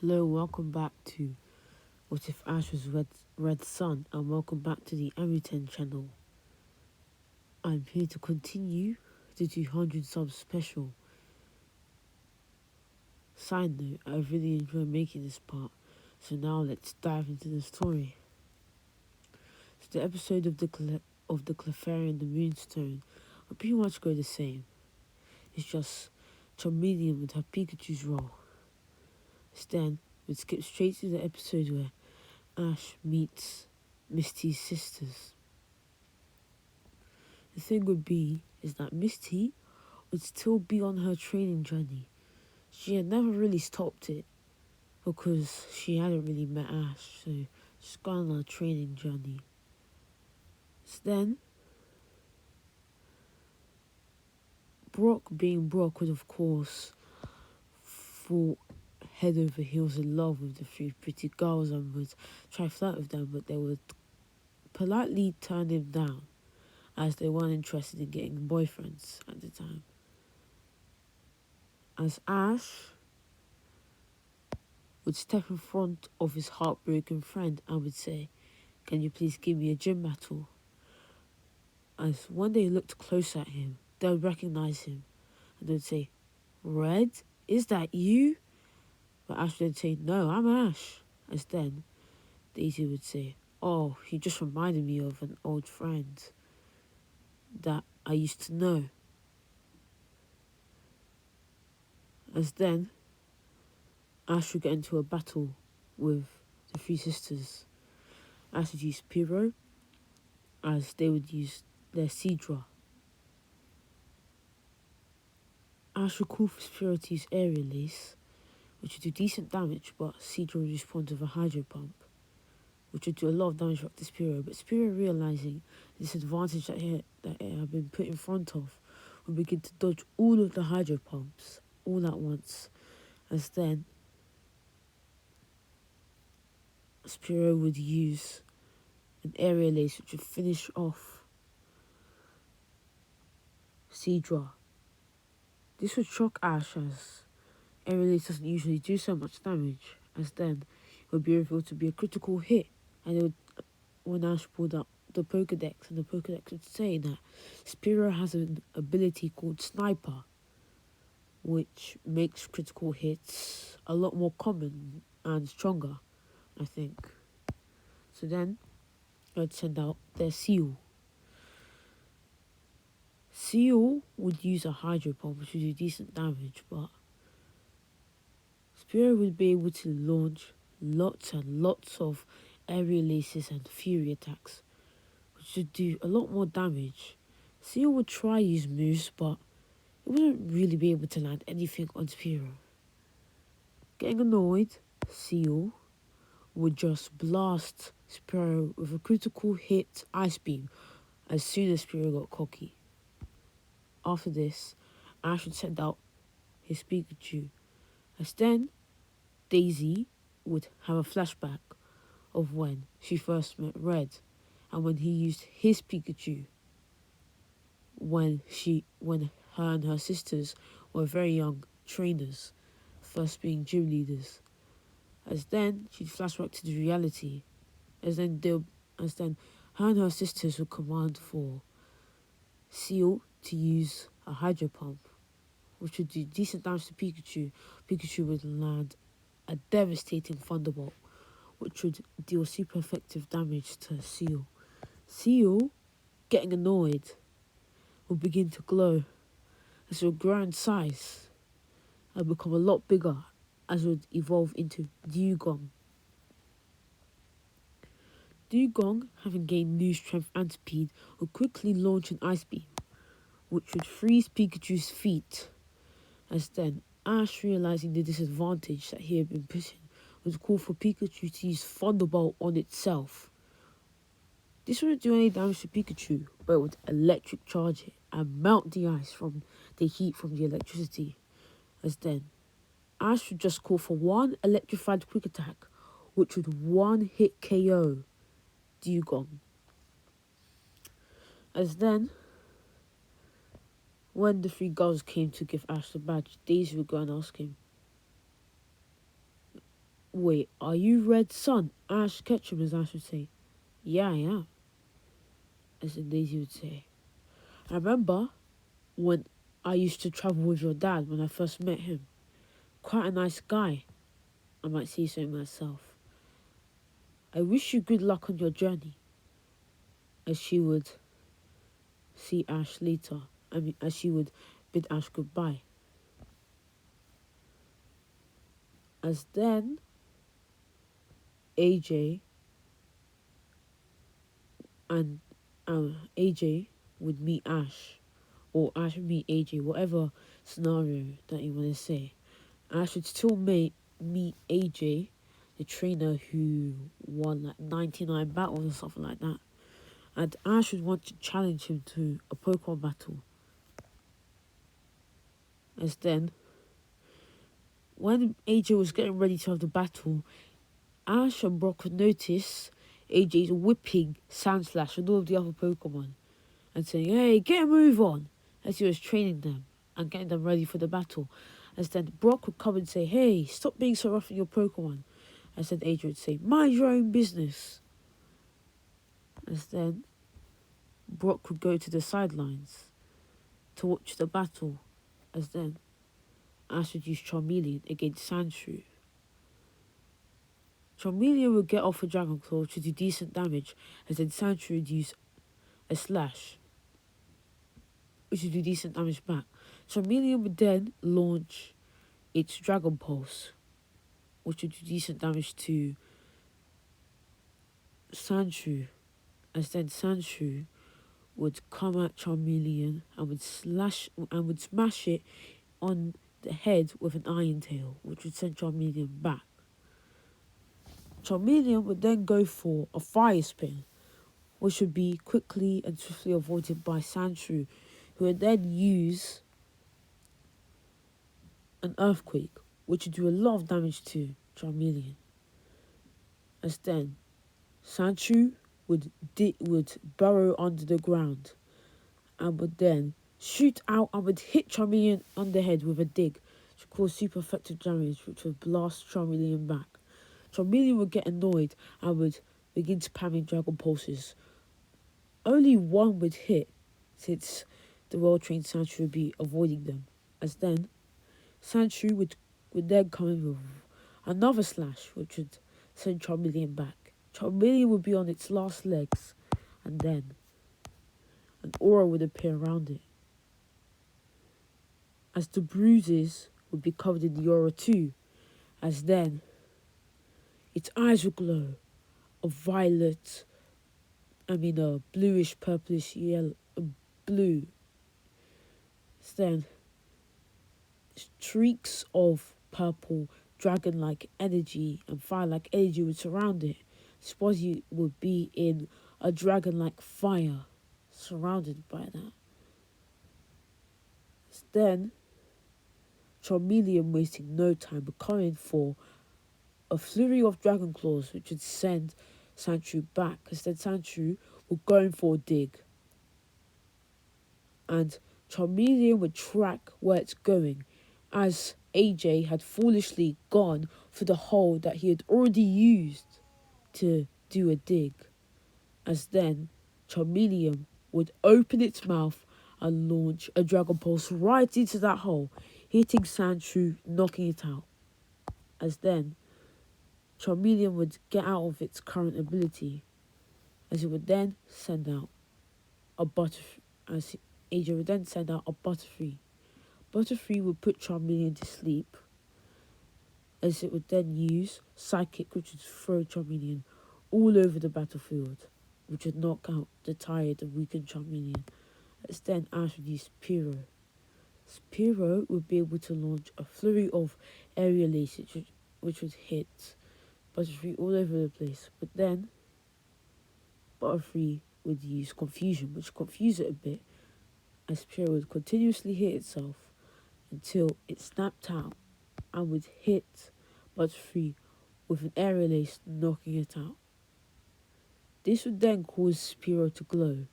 Hello, welcome back to What If Ash was Red Sun, and welcome back to the Amuten channel. I'm here to continue the 200 subs special. Side note, I really enjoy making this part, so now let's dive into the story. So the episode of the Clefairy and the Moonstone will pretty much go the same. It's just Charmeleon would have Pikachu's role. Then we'd skip straight to the episode where Ash meets Misty's sisters. The thing would be is that Misty would still be on her training journey. She had never really stopped it because she hadn't really met Ash, so she's gone on a training journey. So then, Brock being Brock would of course fall head over heels in love with the three pretty girls and would try flirt with them, but they would politely turn him down as they weren't interested in getting boyfriends at the time. As Ash would step in front of his heartbroken friend and would say, "Can you please give me a gym battle?" As when they looked close at him, they would recognize him and they'd say, "Red, is that you?" But Ash would say, "No, I'm Ash." As then, Daisy would say, "Oh, he just reminded me of an old friend that I used to know." As then, Ash would get into a battle with the three sisters. Ash would use Pyro, as they would use their Seadra. Ash would call for Spearow to use Aerial Ace, which would do decent damage, but Seadra would respond with a Hydro Pump, which would do a lot of damage back to Spearow. But Spearow, realising the disadvantage that it had been put in front of, would begin to dodge all of the Hydro Pumps all at once, as then Spearow would use an Aerial Ace, which would finish off Seadra. This would shock Ash, as Aerial Ace doesn't usually do so much damage, as then it would be revealed to be a critical hit, and it would, when Ash pulled up the Pokedex, and the Pokedex would say that Spearow has an ability called Sniper, which makes critical hits a lot more common and stronger, I think. So then, I'd send out their Seal. Seal would use a Hydro Pump, which would do decent damage, but Spearow would be able to launch lots and lots of Aerial Aces and Fury attacks, which would do a lot more damage. Seal would try use moves, but it wouldn't really be able to land anything on Spearow. Getting annoyed, Seal would just blast Spearow with a critical hit Ice Beam as soon as Spearow got cocky. After this, Ash would send out his Pikachu, as then Daisy would have a flashback of when she first met Red and when he used his Pikachu when her and her sisters were very young trainers, first being gym leaders. As then she'd flash back to the reality, as then her and her sisters would command for Seal to use a Hydro Pump, which would do decent damage to Pikachu. Pikachu would land a devastating Thunderbolt, which would deal super effective damage to Seal. Seal, getting annoyed, would begin to glow as it would grow in size and become a lot bigger as it would evolve into Dewgong. Dewgong, having gained new strength and speed, would quickly launch an Ice Beam, which would freeze Pikachu's feet. As then, Ash, realising the disadvantage that he had been put in, would call for Pikachu to use Thunderbolt on itself. This wouldn't do any damage to Pikachu, but it would electric charge it and melt the ice from the heat from the electricity. As then, Ash would just call for one electrified quick attack, which would one-hit KO Dewgong. As then, when the three girls came to give Ash the badge, Daisy would go and ask him, Wait, are you Red Sun? Ash Ketchum, as Ash would say. Yeah, I am, as Daisy would say. I remember when I used to travel with your dad when I first met him. Quite a nice guy, I might say so myself. I wish you good luck on your journey, as she would see Ash later. As she would bid Ash goodbye. As then, AJ and AJ would meet Ash, or Ash would meet AJ, whatever scenario that you want to say. Ash would still meet AJ, the trainer who won like 99 battles or something like that. And Ash would want to challenge him to a Pokemon battle. As then, when AJ was getting ready to have the battle, Ash and Brock would notice AJ's whipping Sandslash and all of the other Pokemon and saying, "Hey, get a move on," as he was training them and getting them ready for the battle. As then Brock would come and say, "Hey, stop being so rough in your Pokemon." As then AJ would say, "Mind your own business." As then Brock would go to the sidelines to watch the battle. As then Ash would use Charmeleon against Sandshrew. Charmeleon would get off a Dragon Claw to do decent damage, as then Sandshrew would use a Slash, which would do decent damage back. Charmeleon would then launch its Dragon Pulse, which would do decent damage to Sandshrew, as then Sandshrew would come at Charmeleon and would smash it on the head with an Iron Tail, which would send Charmeleon back. Charmeleon would then go for a Fire Spin, which would be quickly and swiftly avoided by Sandshrew, who would then use an Earthquake, which would do a lot of damage to Charmeleon. As then, Sandshrew would burrow under the ground and would then shoot out and would hit Charmeleon on the head with a dig to cause super effective damage, which would blast Charmeleon back. Charmeleon would get annoyed and would begin spamming Dragon Pulses. Only one would hit, since the well-trained Sandshrew would be avoiding them. As then, Sandshrew would then come in with another Slash, which would send Charmeleon back. Charmeleon would be on its last legs, and then an aura would appear around it, as the bruises would be covered in the aura too. As then, its eyes would glow a bluish, purplish, yellow, blue. As then, streaks of purple, dragon-like energy and fire-like energy would surround it. Spozzie would be in a dragon-like fire, surrounded by that. Then, Charmeleon, wasting no time, would come in for a flurry of Dragon Claws, which would send Sandshrew back. Instead, Sandshrew would go in for a dig, and Charmeleon would track where it's going, as AJ had foolishly gone for the hole that he had already used to do a dig. As then, Charmeleon would open its mouth and launch a Dragon Pulse right into that hole, hitting Sandshrew, knocking it out. As then, Charmeleon would get out of its current ability, as it would then send out a Butterfree, as AJ would then send out a Butterfree. Butterfree would put Charmeleon to sleep, as it would then use Psychic, which would throw Charmeleon all over the battlefield, which would knock out the tired and weakened Charmeleon. As then Ash would use Spearow. Spearow would be able to launch a flurry of aerial ace, which would hit Butterfree all over the place. But then Butterfree would use Confusion, which confused it a bit, as Spearow would continuously hit itself until it snapped out and would hit Butterfree with an aerial ace, knocking it out. This would then cause Spearow to glow,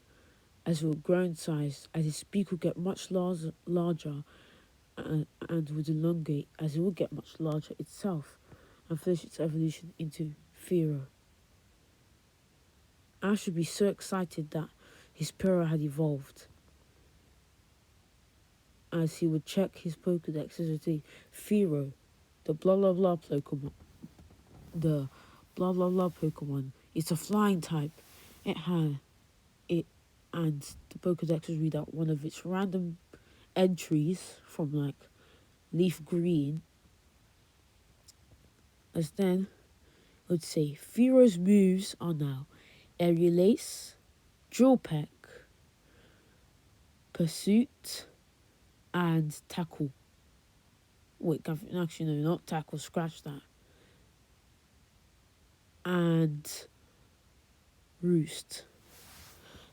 as it would grow in size, as its beak would get much larger and would elongate, as it would get much larger itself. and finish its evolution into Fearow. Ash would be so excited that his Spearow had evolved, as he would check his Pokedex to see Fearow, the blah blah blah Pokemon. The blah blah blah Pokemon. It's a flying type. It had it, and the Pokedex would read out one of its random entries from like Leaf Green. As then it would say Fearow's moves are now Aerial Ace, Drill Peck, Pursuit, and Tackle. Wait, actually no, not Tackle, scratch that. And Roost.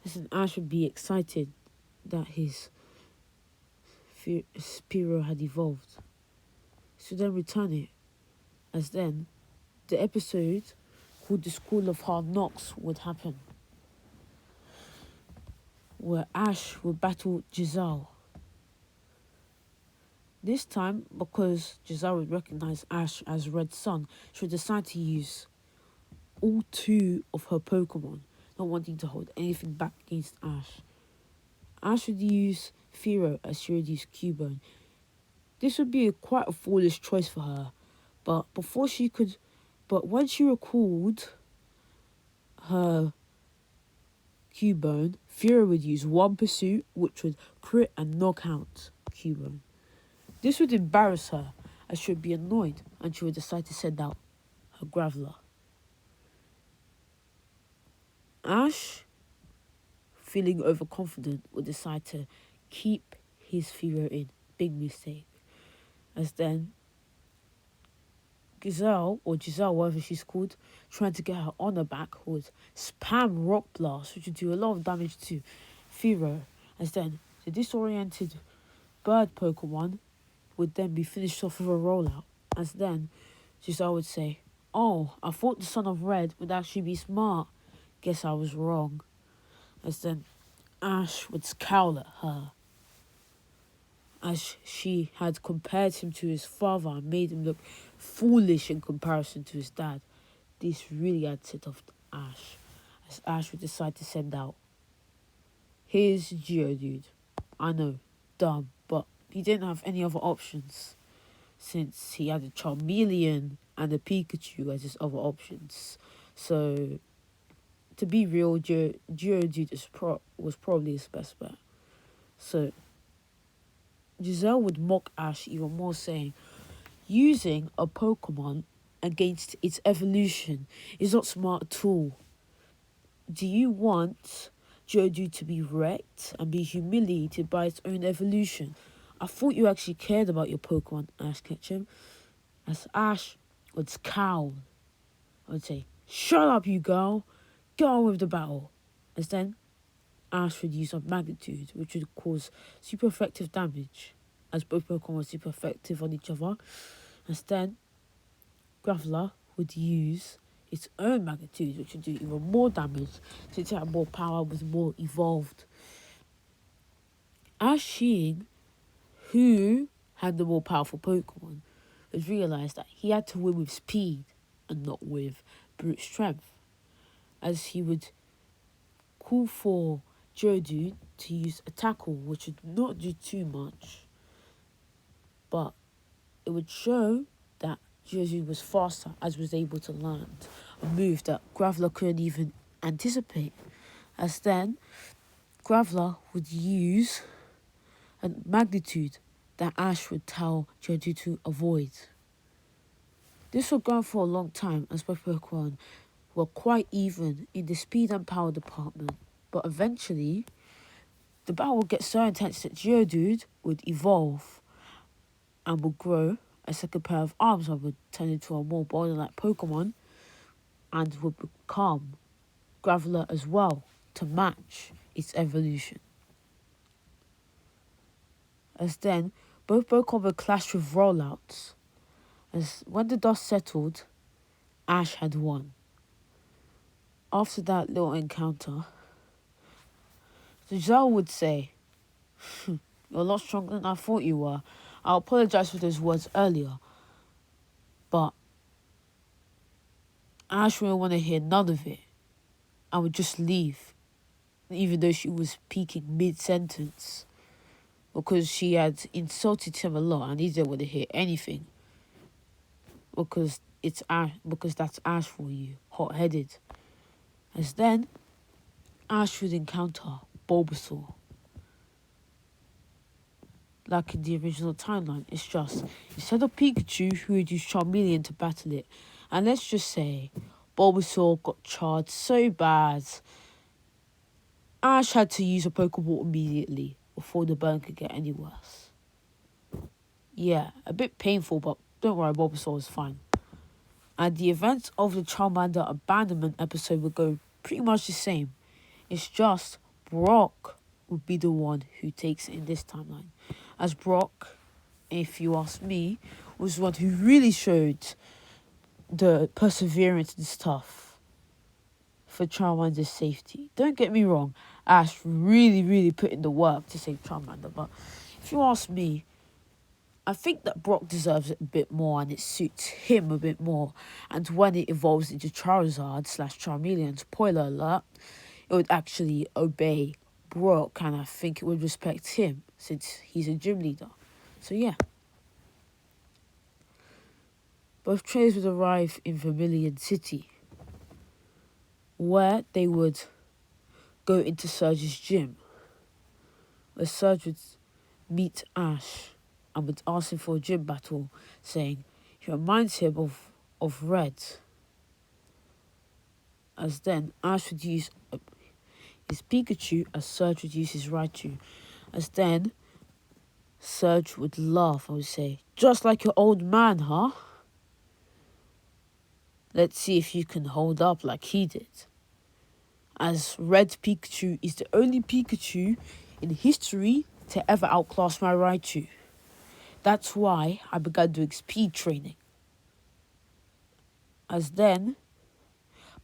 Listen, Ash would be excited that his Spearow had evolved. So then return it. As then, the episode called The School of Hard Knocks would happen, where Ash would battle Giselle. This time, because Giselle would recognize Ash as Red Sun, she would decide to use all 2 of her Pokemon, not wanting to hold anything back against Ash. Ash would use Fearow as she would use Cubone. This would be quite a foolish choice for her, but when she recalled her Cubone, Fearow would use 1 Pursuit, which would crit and knock out Cubone. This would embarrass her, as she would be annoyed, and she would decide to send out her Graveler. Ash, feeling overconfident, would decide to keep his Fearow in. Big mistake. As then, Giselle, whatever she's called, trying to get her honor back, would spam Rock Blast, which would do a lot of damage to Fearow. As then, the disoriented bird Pokemon would then be finished off with a rollout. As then, Giselle would say, "Oh, I thought the Son of Red would actually be smart. Guess I was wrong." As then, Ash would scowl at her, as she had compared him to his father and made him look foolish in comparison to his dad. This really had set off Ash, as Ash would decide to send out his Geodude. I know, dumb, but he didn't have any other options, since he had a Charmeleon and a Pikachu as his other options. So, to be real, Geodude was probably his best bet. So, Giselle would mock Ash even more, saying, "Using a Pokemon against its evolution is not smart at all. Do you want Geodude to be wrecked and be humiliated by its own evolution? I thought you actually cared about your Pokemon, Ash Ketchum." As Ash would scowl, I would say, "Shut up, you girl. Go on with the battle." As then, Ash would use a Magnitude, which would cause super effective damage, as both Pokemon were super effective on each other. As then, Graveler would use its own Magnitude, which would do even more damage, since it had more power, was more evolved. Ash, seeing who had the more powerful Pokemon, would realise that he had to win with speed and not with brute strength, as he would call for Geodude to use a Tackle, which would not do too much, but it would show that Geodude was faster, as was able to land a move that Graveler couldn't even anticipate. As then, Graveler would use a Magnitude that Ash would tell Geodude to avoid. This would go on for a long time, as both Pokemon were quite even in the speed and power department. But eventually, the battle would get so intense that Geodude would evolve and would grow a second pair of arms and would turn into a more boulder-like Pokemon and would become Graveler as well to match its evolution. As then, both Pokemon would clash with rollouts. As when the dust settled, Ash had won. After that little encounter, Giselle would say, "You're a lot stronger than I thought you were. I apologise for those words earlier, but Ash wouldn't want to hear none of it and would just leave, even though she was peeking mid-sentence, because she had insulted him a lot and he didn't want to hear anything, because it's Ash, because that's Ash for you, hot-headed. As then, Ash would encounter Bulbasaur. Like in the original timeline, it's just, instead of Pikachu, who would use Charmeleon to battle it, and let's just say Bulbasaur got charged so bad, Ash had to use a Pokeball immediately before the burn could get any worse. Yeah, a bit painful, but don't worry, Bulbasaur is fine. And the events of the Charmander abandonment episode would go pretty much the same. It's just Brock would be the one who takes it in this timeline. As Brock, if you ask me, was the one who really showed the perseverance and stuff for Charmander's safety. Don't get me wrong, Ash really put in the work to save Charmander, but if you ask me, I think that Brock deserves it a bit more and it suits him a bit more. And when it evolves into Charizard / Charmeleon, spoiler alert, it would actually obey Brock, and I think it would respect him since he's a gym leader. So yeah. Both trains would arrive in Vermilion City, where they would go into Surge's gym, where Surge would meet Ash and would ask him for a gym battle, saying he reminds him of Red. As then, Ash would use his Pikachu as Surge would use his Raichu. As then, Surge would laugh and would say, "Just like your old man, huh? Let's see if you can hold up like he did." As Red Pikachu is the only Pikachu in history to ever outclass my Raichu. That's why I began doing speed training. As then,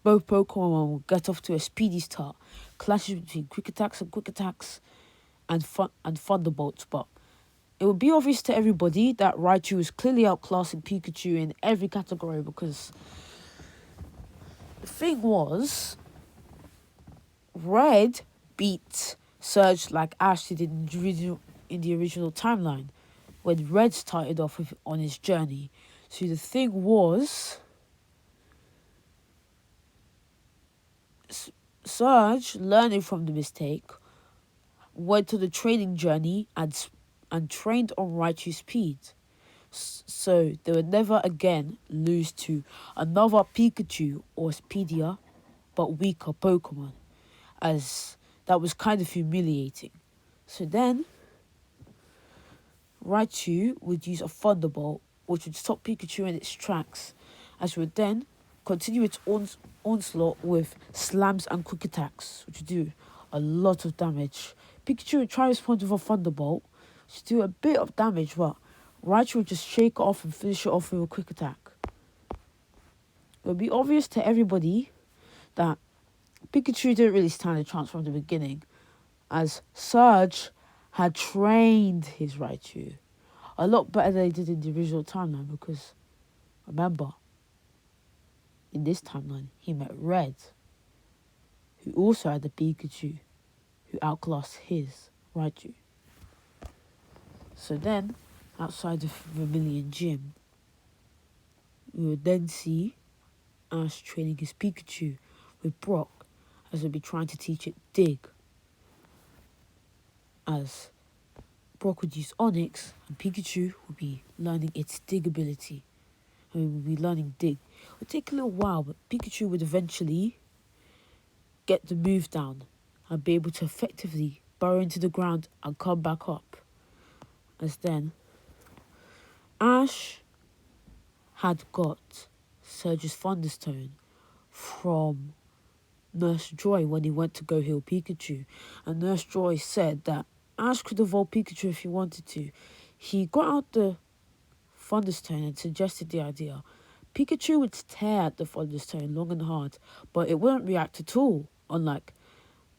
both Pokemon will get off to a speedy start, clashes between quick attacks and Thunderbolts, but it will be obvious to everybody that Raichu is clearly outclassing Pikachu in every category, because the thing was, Red beat Surge like Ash did in the original timeline, when Red started off on his journey. So the thing was, Surge, learning from the mistake, went on the training journey and trained on Raichu's speed. So they would never again lose to another Pikachu or speedier but weaker Pokemon, as that was kind of humiliating. So then, Raichu would use a Thunderbolt, which would stop Pikachu in its tracks, as it would then continue its onslaught with slams and quick attacks, which would do a lot of damage. Pikachu would try to respond with a Thunderbolt, which would do a bit of damage, but Raichu would just shake it off and finish it off with a quick attack. It would be obvious to everybody that Pikachu didn't really stand a chance from the beginning, as Surge had trained his Raichu a lot better than he did in the original timeline, because remember, in this timeline, he met Red, who also had a Pikachu who outclassed his Raichu. So then, outside of Vermilion Gym, we would then see Ash training his Pikachu with Brock, as he'll be trying to teach it Dig. As Brock would use Onix, and Pikachu would be learning its Dig ability. And we would be learning Dig. It would take a little while, but Pikachu would eventually get the move down and be able to effectively burrow into the ground and come back up. As then, Ash had got Surge's Thunderstone from Nurse Joy when he went to go heal Pikachu, and Nurse Joy said that Ash could evolve Pikachu if he wanted to. He got out the Thunderstone and suggested the idea. Pikachu would tear at the Thunderstone long and hard, but it wouldn't react at all, unlike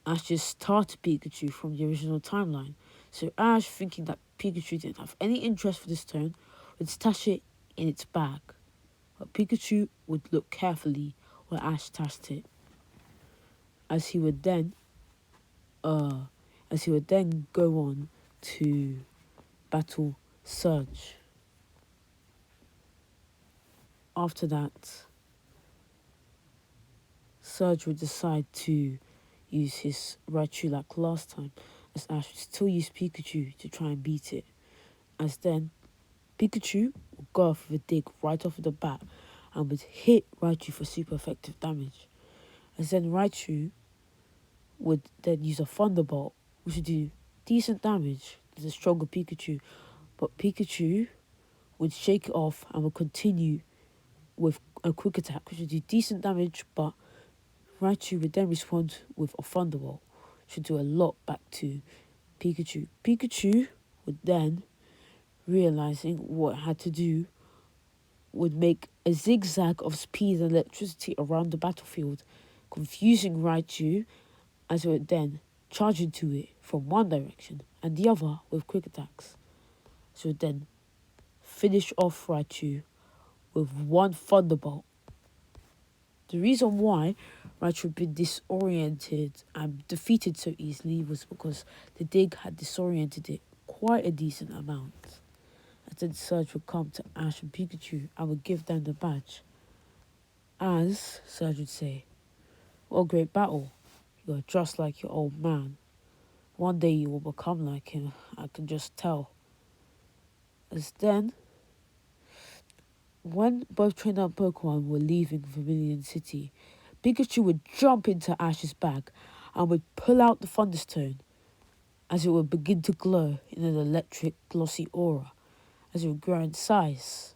Ash's starter Pikachu from the original timeline. So Ash, thinking that Pikachu didn't have any interest for the stone, would stash it in its bag. But Pikachu would look carefully where Ash tasked it, as he would then uh go on to battle Surge. After that, Surge would decide to use his Raichu like last time, as Ash would still use Pikachu to try and beat it. As then, Pikachu would go off with a dig right off the bat and would hit Raichu for super effective damage. As then Raichu would then use a Thunderbolt, which would do decent damage to the stronger Pikachu, but Pikachu would shake it off and would continue with a quick attack, which would do decent damage, but Raichu would then respond with a Thunderbolt, which would do a lot back to Pikachu. Pikachu would then, realizing what it had to do, would make a zigzag of speed and electricity around the battlefield, confusing Raichu, as it would then charge into it from one direction and the other with quick attacks. So it would then finish off Raichu with one Thunderbolt. The reason why Raichu had been disoriented and defeated so easily was because the dig had disoriented it quite a decent amount. And then Surge would come to Ash and Pikachu and would give them the badge. As Surge would say, "What a great battle. You are just like your old man. One day you will become like him, I can just tell." As then, when both trainer and Pokemon were leaving Vermilion City, Pikachu would jump into Ash's bag and would pull out the Thunderstone, as it would begin to glow in an electric glossy aura as it would grow in size,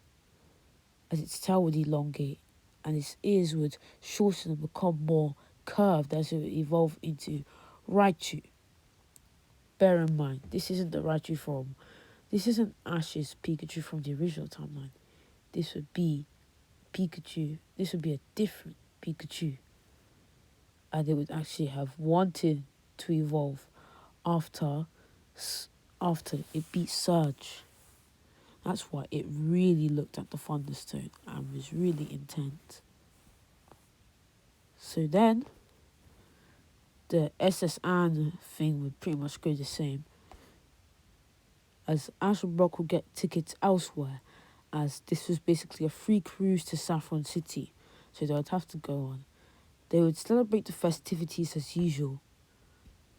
as its tail would elongate and its ears would shorten and become more curved as it would evolve into Raichu. Bear in mind, this isn't Ash's Pikachu from the original timeline. This would be a different Pikachu. And they would actually have wanted to evolve after it beat Surge. That's why it really looked at the Thunderstone and was really intent. So then, the SS Anne thing would pretty much go the same, as Ash and Brock would get tickets elsewhere, as this was basically a free cruise to Saffron City, so they would have to go on. They would celebrate the festivities as usual,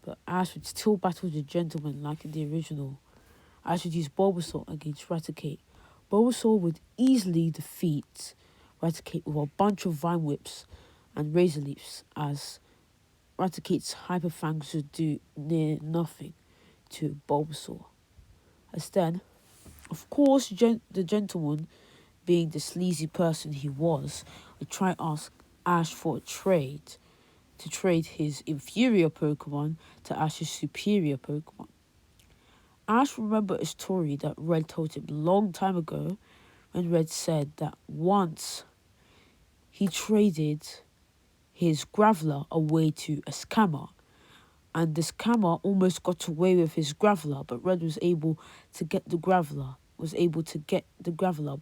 but Ash would still battle the gentleman like in the original. Ash would use Bulbasaur against Raticate. Bulbasaur would easily defeat Raticate with a bunch of Vine Whips and Razor Leafs, as Raticate's Hyper Fangs would do near nothing to Bulbasaur. As then, of course, the gentleman, being the sleazy person he was, would try and ask Ash for a trade, to trade his inferior Pokemon to Ash's superior Pokemon. Ash remembered a story that Red told him a long time ago, when Red said that once he traded his Graveler away to a scammer, and the scammer almost got away with his Graveler, but Red was able to get the Graveler,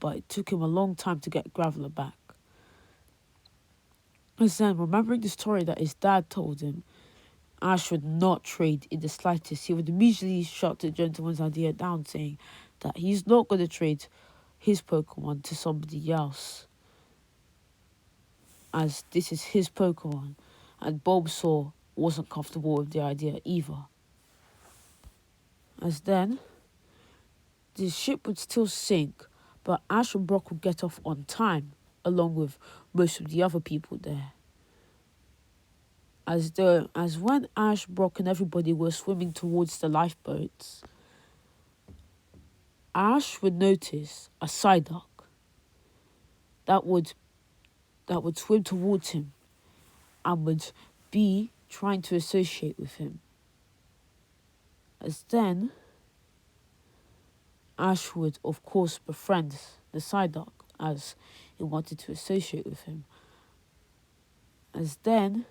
but it took him a long time to get Graveler back. And then, remembering the story that his dad told him, Ash would not trade in the slightest. He would immediately shut the gentleman's idea down, saying that he's not going to trade his Pokemon to somebody else, as this is his Pokemon, and Bulbasaur wasn't comfortable with the idea either. As then, the ship would still sink, but Ash and Brock would get off on time, along with most of the other people there. As when Ash, Brock, and everybody were swimming towards the lifeboats, Ash would notice a Psyduck that would swim towards him and would be trying to associate with him. As then, Ash would, of course, befriend the Psyduck, as he wanted to associate with him. As then,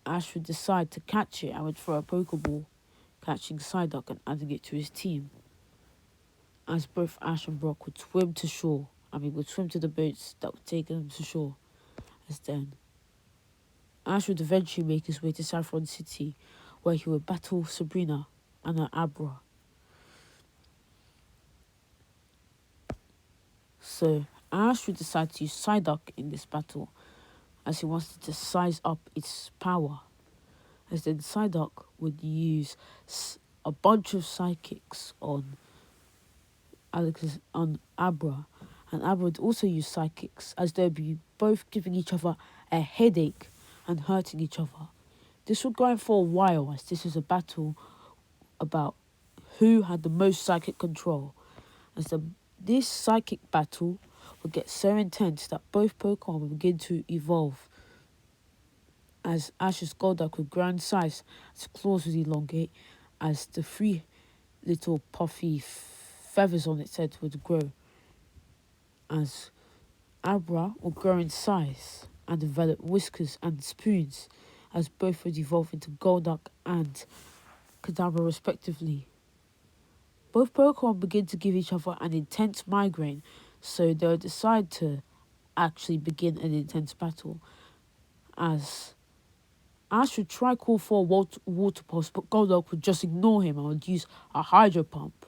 Ash would decide to catch it and would throw a Pokeball, catching Psyduck and adding it to his team. As both Ash and Brock would swim to shore, would swim to the boats that would take them to shore. As then, Ash would eventually make his way to Saffron City, where he would battle Sabrina and her Abra. So Ash would decide to use Psyduck in this battle, as he wanted to size up its power. As then Psyduck would use a bunch of psychics on Abra, and Abra would also use psychics, as they'd be both giving each other a headache and hurting each other. This would go on for a while, as this was a battle about who had the most psychic control. This psychic battle would get so intense that both Pokemon would begin to evolve, as Ash's Golduck would grow in size, its claws would elongate, as the three little puffy feathers on its head would grow, as Abra would grow in size and develop whiskers and spoons, as both would evolve into Golduck and Kadabra respectively. Both Pokemon begin to give each other an intense migraine, so they'll decide to actually begin an intense battle, as Ash would try call for a water pulse, but Golduck would just ignore him and would use a hydro pump,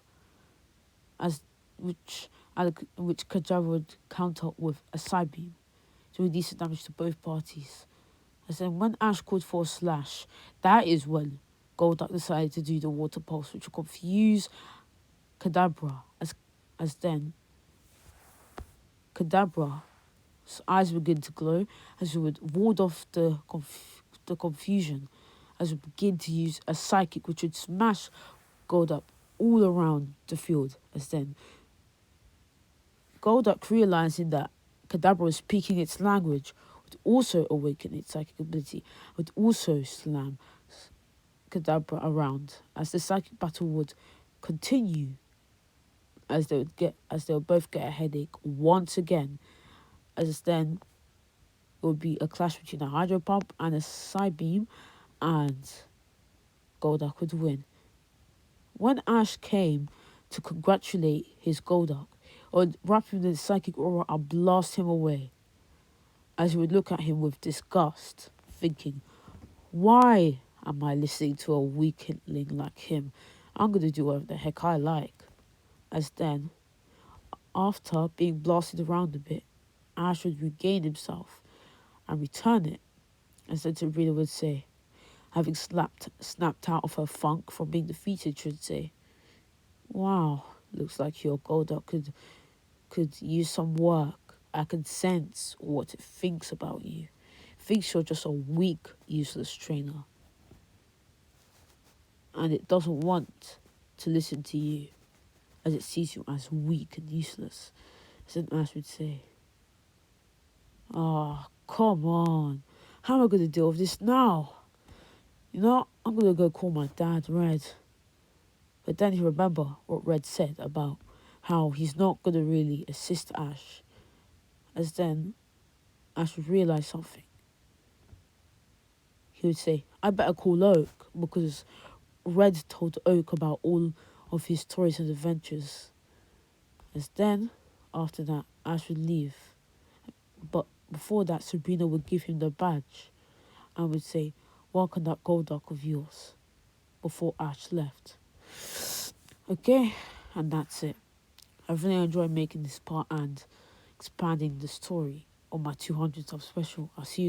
which Kadabra would counter with a Psybeam, doing decent damage to both parties. As then when Ash called for a Slash, that is when Golduck decided to do the water pulse, which would confuse Kadabra, as then Kadabra's eyes begin to glow, as he would ward off the confusion, as we begin to use a psychic which would smash Golduck all around the field, as then Golduck, realizing that Kadabra was speaking its language, would also awaken its psychic ability, would also slam Kadabra around, as the psychic battle would continue, as they would both get a headache once again, as then it would be a clash between a hydro pump and a Psybeam, and Golduck would win. When Ash came to congratulate his Golduck, it would wrap him in the psychic aura and blast him away, as he would look at him with disgust, thinking, why am I listening to a weakling like him? I'm going to do whatever the heck I like. As then, after being blasted around a bit, Ash would regain himself and return it, as then Sabrina would say, having snapped out of her funk from being defeated, should say, wow, looks like your Golduck could use some work. I can sense what it thinks about you. It thinks you're just a weak, useless trainer, and it doesn't want to listen to you, as it sees you as weak and useless. As then Ash would say, oh, come on. How am I going to deal with this now? You know, I'm going to go call my dad, Red. But then he remembered what Red said about how he's not going to really assist Ash. As then Ash would realise something. He would say, I better call Oak, because Red told Oak about all of his stories and adventures. As then, after that, Ash would leave. But before that, Sabrina would give him the badge and would say, welcome that Golduck of yours, before Ash left. Okay, and that's it. I really enjoyed making this part and expanding the story on my 200 sub special. I'll see you guys.